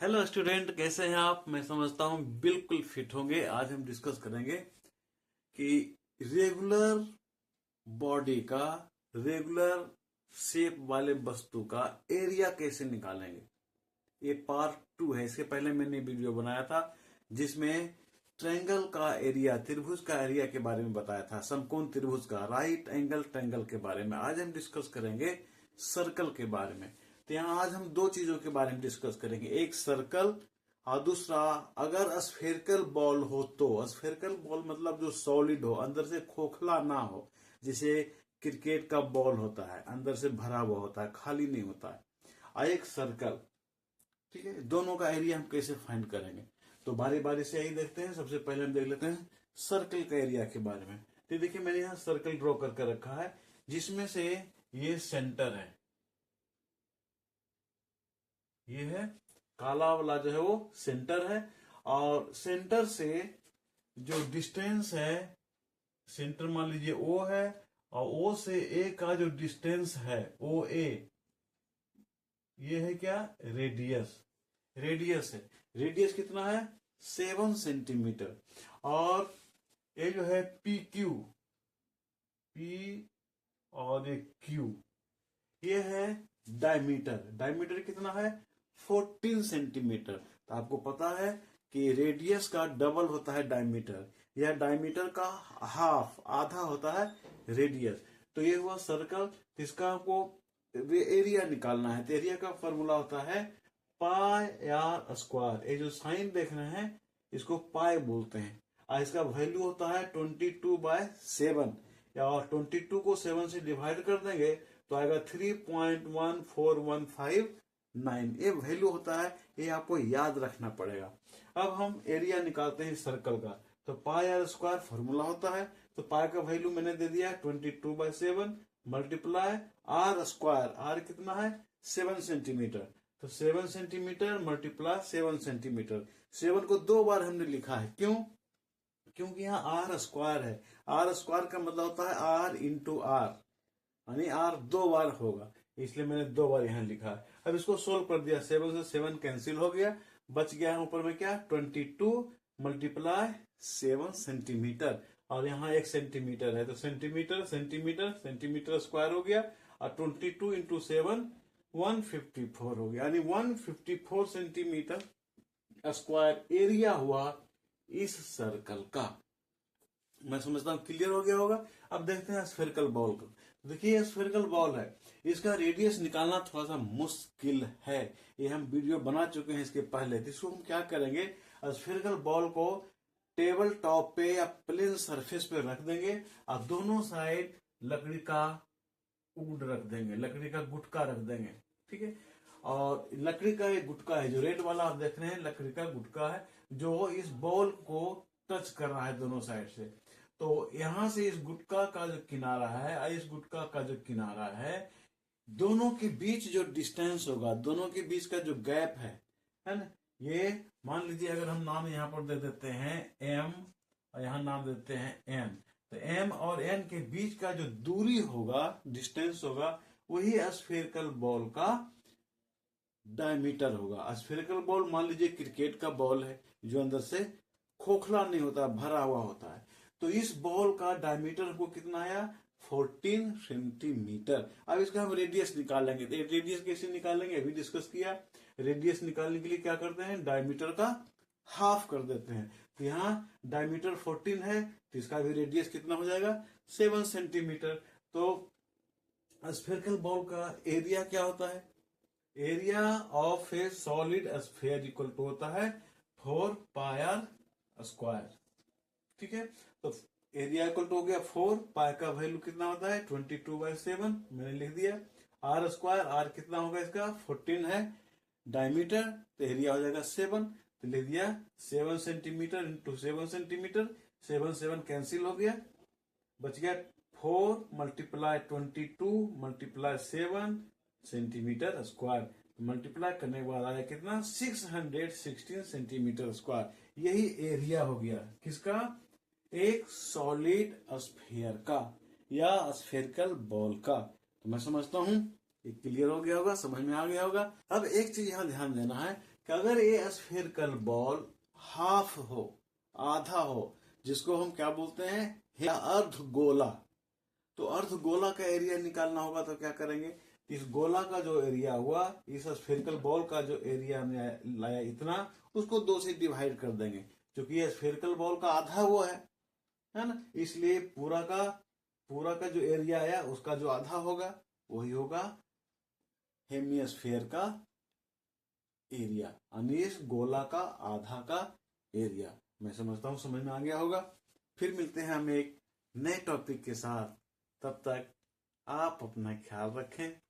Hello student, कैसे हैं आप? मैं समझता हूं बिल्कुल फिट होंगे। आज हम डिस्कस करेंगे कि रेगुलर बॉडी का, रेगुलर शेप वाले वस्तु का एरिया कैसे निकालेंगे। ये पार्ट 2 है। इसके पहले मैंने वीडियो बनाया था जिसमें ट्रायंगल का एरिया, त्रिभुज का एरिया के बारे में बताया था, समकोण त्रिभुज का, राइट एंगल ट्रायंगल के बारे में। आज हम डिस्कस करेंगे सर्कल के बारे में। तो यहाँ आज हम दो चीजों के बारे में डिस्कस करेंगे, एक सर्कल और दूसरा अगर स्फेरिकल बॉल हो तो। स्फेरिकल बॉल मतलब जो सॉलिड हो, अंदर से खोखला ना हो, जैसे क्रिकेट का बॉल होता है, अंदर से भरा हुआ होता है, खाली नहीं होता है। और एक सर्कल, ठीक है। दोनों का एरिया हम कैसे फाइंड करेंगे, तो बारी बारी से यही देखते हैं। सबसे पहले हम देख लेते हैं सर्कल का एरिया के बारे में। तो देखिए, मैंने यहाँ सर्कल ड्रॉ करके रखा है जिसमें से ये सेंटर है, ये है काला वाला जो है वो सेंटर है। और सेंटर से जो डिस्टेंस है, सेंटर मान लीजिए ओ है, और ओ से ए का जो डिस्टेंस है ओ ए, ये है क्या? रेडियस। रेडियस है। रेडियस कितना है? 7 सेंटीमीटर। और ये जो है पी क्यू, पी और ये क्यू, ये है डायमीटर। डायमीटर कितना है? 14 सेंटीमीटर। तो आपको पता है कि रेडियस का डबल होता है डायमीटर, या डायमीटर का हाफ, आधा होता है रेडियस। तो ये हुआ सर्कल। इसका आपको एरिया निकालना है। तो एरिया का फॉर्मूला होता है पाई आर स्क्वायर। ये जो साइन देख रहे हैं इसको पाई बोलते हैं, और इसका वैल्यू होता है 22/7। और 22 को 7 से डिवाइड कर देंगे तो आएगा 3.1415 ये वैल्यू होता है। ये आपको याद रखना पड़ेगा। अब हम एरिया निकालते हैं सर्कल का। तो पाई आर स्क्वायर फॉर्मूला होता है। तो पाई का वैल्यू मैंने दे दिया 22/7 मल्टीप्लाई आर स्क्वायर। आर कितना है? 7 सेंटीमीटर। तो 7 सेंटीमीटर मल्टीप्लाई 7 सेंटीमीटर। 7 को 2 बार हमने लिखा है, क्यों? क्योंकि यहाँ आर स्क्वायर है। आर स्क्वायर का मतलब होता है आर इंटू आर, यानी आर 2 बार होगा, इसलिए मैंने 2 बार यहाँ लिखा है। अब इसको सोल्व कर दिया, 7 से 7 कैंसिल हो गया, बच गया है ऊपर में क्या? 22 मल्टीप्लाई 7 सेंटीमीटर। और यहाँ 1 सेंटीमीटर है, तो सेंटीमीटर सेंटीमीटर सेंटीमीटर स्क्वायर हो गया। और 22 इंटू 7 154 हो गया, यानी 154 सेंटीमीटर स्क्वायर एरिया हुआ इस सर्कल का। मैं समझता हूं क्लियर हो गया होगा। अब देखते हैं स्फेरिकल बॉल को। देखिए, ये स्फेरिकल बॉल है, इसका रेडियस निकालना थोड़ा सा मुश्किल है। ये हम वीडियो बना चुके हैं इसके पहले। तो इसको हम क्या करेंगे, स्फेरिकल बॉल को टेबल टॉप पे या प्लेन सरफेस पे रख देंगे, और दोनों साइड लकड़ी का वुड रख देंगे, लकड़ी का गुटका रख देंगे, ठीक है। और लकड़ी का एक गुटका है, जो रेड वाला आप देख रहे हैं, लकड़ी का गुटका है जो इस बॉल को टच कर रहा है दोनों साइड से। तो यहां से इस गुटका का जो किनारा है और इस गुटका का जो किनारा है, दोनों के बीच जो डिस्टेंस होगा, दोनों के बीच का जो गैप है ना, ये मान लीजिए अगर हम नाम यहां पर दे देते हैं एम, और यहां नाम देते हैं एन। तो एम और एन के बीच का जो दूरी होगा, डिस्टेंस होगा, वही स्फेरिकल बॉल का डायमीटर होगा। स्फेरिकल बॉल मान लीजिए क्रिकेट का बॉल है जो अंदर से खोखला नहीं होता, भरा हुआ होता है। तो इस बॉल का डायमीटर हमको कितना आया? 14 सेंटीमीटर। अब इसका हम रेडियस निकालेंगे। तो रेडियस कैसे निकालेंगे अभी डिस्कस किया। रेडियस निकालने के लिए क्या करते हैं? डायमीटर का हाफ कर देते हैं। तो यहाँ डायमीटर 14 है, तो इसका भी रेडियस कितना हो जाएगा? 7 सेंटीमीटर। तो स्फेरिकल बॉल का एरिया क्या होता है? Area of a solid sphere equal to होता है 4 पाई आर स्क्वायर, ठीक है। तो एरिया इक्वल टू हो गया 4, पाई का वैल्यू कितना होता है? 22/7 मैंने लिख दिया। आर स्क्वायर, आर कितना होगा इसका? 14 है। डायमीटर, तो एरिया हो जाएगा 7, तो लिख दिया 7 सेंटीमीटर इंटू 7 सेंटीमीटर। 7 7 कैंसिल हो गया, बच गया 4 multiply 22 multiply 7 centimetre square. Multiply करने के बाद आया कितना? 616 सेंटीमीटर स्क्वायर। यही एरिया हो गया किसका? एक सॉलिड स्फीयर का या स्फेरिकल बॉल का। तो मैं समझता हूं ये क्लियर हो गया होगा, समझ में आ गया होगा। अब एक चीज यहां ध्यान देना है कि अगर ये स्फेरिकल बॉल हाफ हो, आधा हो, जिसको हम क्या बोलते हैं, अर्ध गोला, तो अर्ध गोला का एरिया निकालना होगा तो क्या करेंगे, इस गोला का जो एरिया हुआ, इस स्फेरिकल बॉल का जो एरिया लाया इतना, उसको 2 से डिवाइड कर देंगे, क्योंकि ये स्फेरिकल बॉल का आधा वो है ना, इसलिए पूरा का जो एरिया आया उसका जो आधा होगा वही होगा हेमिस्फेयर का एरिया, यानी इस गोला का आधा का एरिया। मैं समझता हूं समझ में आ गया होगा। फिर मिलते हैं हम एक नए टॉपिक के साथ, तब तक आप अपना ख्याल रखें।